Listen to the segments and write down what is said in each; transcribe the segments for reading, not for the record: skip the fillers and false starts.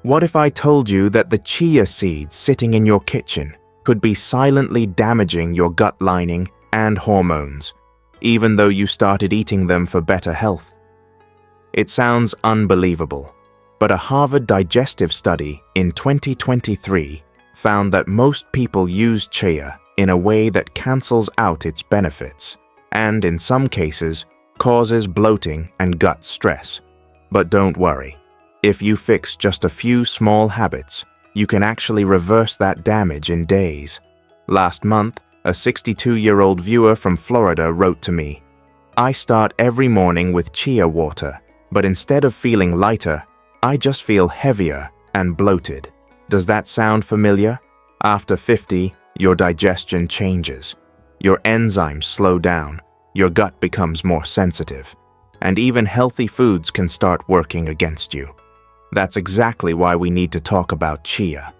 What if I told you that the chia seeds sitting in your kitchen could be silently damaging your gut lining and hormones, even though you started eating them for better health? It sounds unbelievable, but a Harvard digestive study in 2023 found that most people use chia in a way that cancels out its benefits and, in some cases, causes bloating and gut stress. But don't worry. If you fix just a few small habits, you can actually reverse that damage in days. Last month, a 62-year-old viewer from Florida wrote to me, "I start every morning with chia water, but instead of feeling lighter, I just feel heavier and bloated." Does that sound familiar? After 50, your digestion changes. Your enzymes slow down, your gut becomes more sensitive, and even healthy foods can start working against you. That's exactly why we need to talk about chia.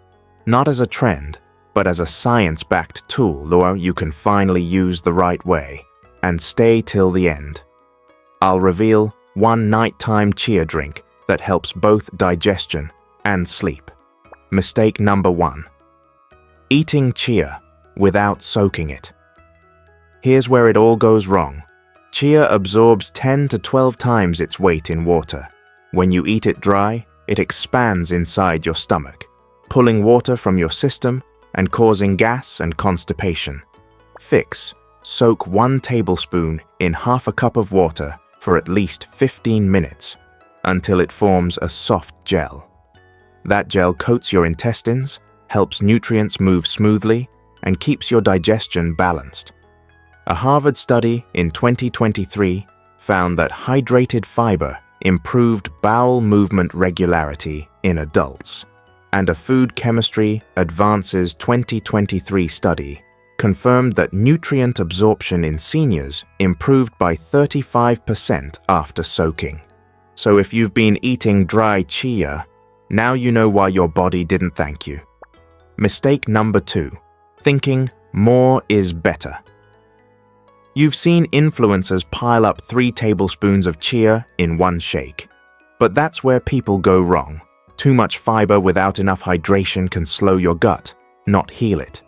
Not as a trend, but as a science-backed tool or you can finally use the right way. And stay till the end. I'll reveal one nighttime chia drink that helps both digestion and sleep. Mistake number 1. Eating chia without soaking it. Here's where it all goes wrong. Chia absorbs 10 to 12 times its weight in water. When you eat it dry, it expands inside your stomach, pulling water from your system and causing gas and constipation. Fix: soak 1 tablespoon in half a cup of water for at least 15 minutes until it forms a soft gel. That gel coats your intestines, helps nutrients move smoothly, and keeps your digestion balanced. A Harvard study in 2023 found that hydrated fiber improved bowel movement regularity in adults, and a Food Chemistry Advances 2023 study confirmed that nutrient absorption in seniors improved by 35% after soaking. So if you've been eating dry chia, now you know why your body didn't thank you. Mistake number 2. Thinking more is better. You've seen influencers pile up 3 tablespoons of chia in one shake. But that's where people go wrong. Too much fiber without enough hydration can slow your gut, not heal it.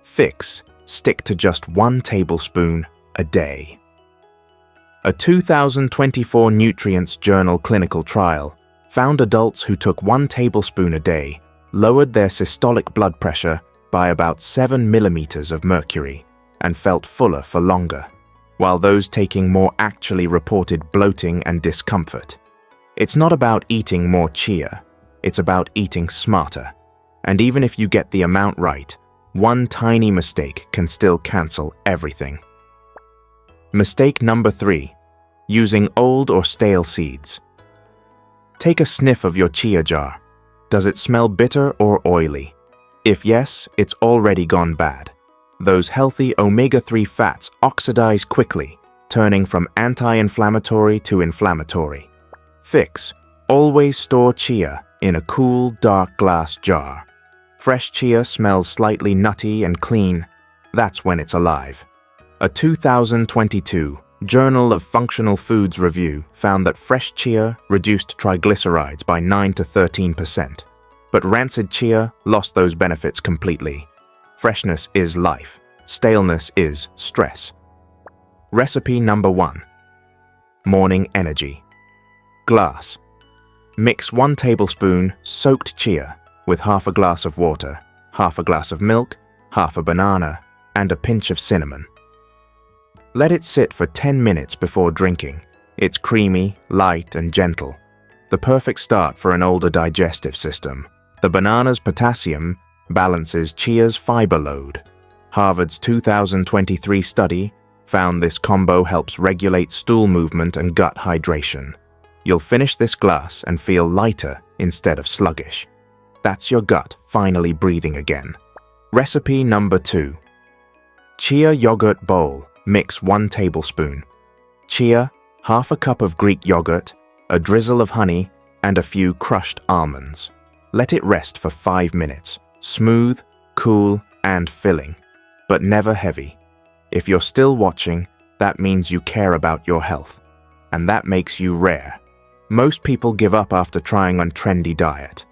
Fix: stick to just 1 tablespoon a day. A 2024 Nutrients Journal clinical trial found adults who took 1 tablespoon a day lowered their systolic blood pressure by about 7 millimeters of mercury and felt fuller for longer, while those taking more actually reported bloating and discomfort. It's not about eating more chia, it's about eating smarter. And even if you get the amount right, one tiny mistake can still cancel everything. Mistake number 3. Using old or stale seeds. Take a sniff of your chia jar. Does it smell bitter or oily? If yes, it's already gone bad. Those healthy omega-3 fats oxidize quickly, turning from anti-inflammatory to inflammatory. Fix: always store chia in a cool, dark glass jar. Fresh chia smells slightly nutty and clean. That's when it's alive. A 2022 Journal of Functional Foods review found that fresh chia reduced triglycerides by 9 to 13%, but rancid chia lost those benefits completely. Freshness is life. Staleness is stress. Recipe number 1. Morning energy. Glass. Mix 1 tablespoon soaked chia with half a glass of water, half a glass of milk, half a banana, and a pinch of cinnamon. Let it sit for 10 minutes before drinking. It's creamy, light, and gentle. The perfect start for an older digestive system. The banana's potassium balances chia's fiber load. Harvard's 2023 study found this combo helps regulate stool movement and gut hydration. You'll finish this glass and feel lighter instead of sluggish. That's your gut finally breathing again. Recipe number 2. Chia yogurt bowl. Mix 1 tablespoon. Chia, half a cup of Greek yogurt, a drizzle of honey, and a few crushed almonds. Let it rest for 5 minutes. Smooth, cool, and filling, but never heavy. If you're still watching, that means you care about your health, and that makes you rare. Most people give up after trying a trendy diet.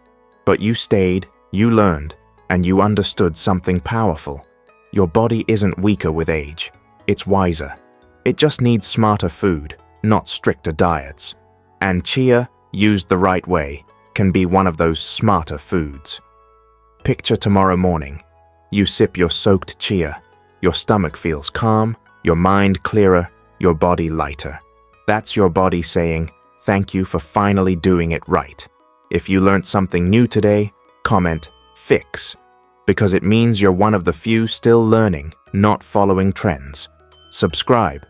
But you stayed, you learned, and you understood something powerful. Your body isn't weaker with age. It's wiser. It just needs smarter food, not stricter diets. And chia, used the right way, can be one of those smarter foods. Picture tomorrow morning. You sip your soaked chia. Your stomach feels calm, your mind clearer, your body lighter. That's your body saying, thank you for finally doing it right. If you learned something new today, comment, fix, because it means you're one of the few still learning, not following trends. Subscribe,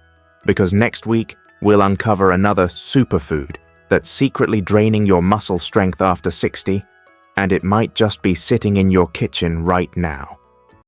because next week we'll uncover another superfood that's secretly draining your muscle strength after 60, and it might just be sitting in your kitchen right now.